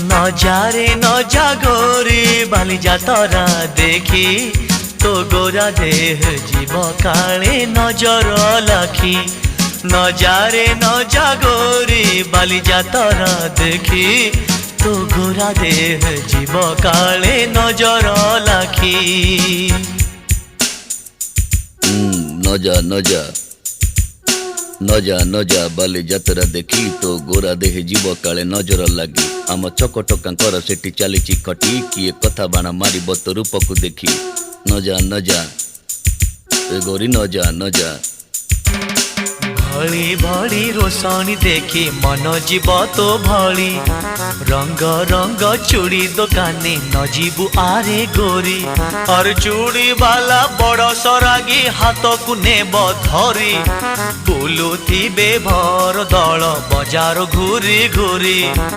নজারে নজা গোরি বালি যাতরা দেখি তো গোরা দেহ জীব কালে নজর লাখি নজারে নজা গোরি বালি যাতরা দেখি তো গোরা দেহ জীব কালে নজর লাখি নজা নজা নজা নজা বালি যাত্ରା দেখি তো গোরা দেহে জীବ କାଳେ ନଜର ଲାଗି ଆମ ଚକଟକାଙ୍କର ସେଠି ଚାଲିଛି ଖଟି କିଏ କଥା ବାଣ ମାରିବ ତୋ ରୂପକୁ ଦେଖି ନଜା ନଜା ଏ ଗୋରି ନଜା ନଜା भली भली रोशनी देखी मन जीव तो भली रंग रंग चूड़ी दुकानी न जीवु आरे गोरी और चूड़ी वाला बड़ सरागी हाथ को नेब धरी बुलुथिबे भर दल बजार घूरी घूरी।